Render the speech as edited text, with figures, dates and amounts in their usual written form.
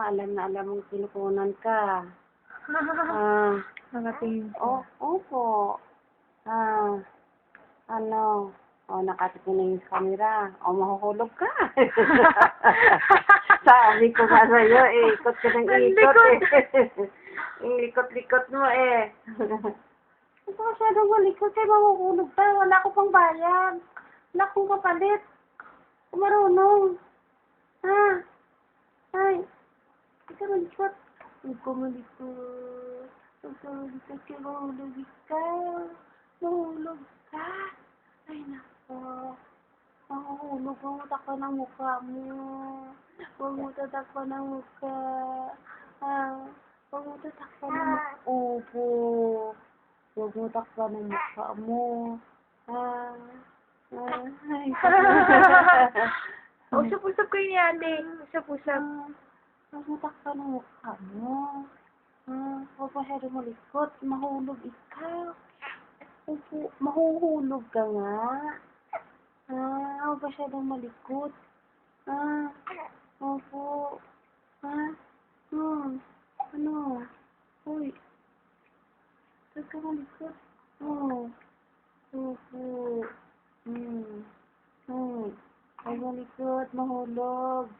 alam na alam mong kinukunan ka. Ah, Nakatingin oh, opo. Ah, ano? Oh, nakatingin sa camera. Oh, mahuhulog ka. Sabi ko nga sa'yo, ikot ka ng Ang ikot likot. Ikot-likot mo Ito masyadong malikot mahuhulog tayo. Wala ko pang bayad. Wala akong kapalit. Kung marunong. Ha? Ay. Ika malikot. Ika malikot. Ika malikot ka. Mahulog ka. Mahulog ka. Ay, nako. Mahuhulog. Mamutak ka ng mukha mo. Mamutak ka ng mukha. Mamutak ka ng mukha. Opo. Mamutak ka ng mukha mo. Ay. Usap-usap kayo ni ate. Usap-usap. Mamutak ka ng mukha mo. Huwag masyado malikot. Mahulog ikaw. Opo. Mahuhulog ka nga. Huwag masyadong malikot. Opo. Ano? Uy. Huwag ka malikot. Opo. Huwag malikot. Mahulog.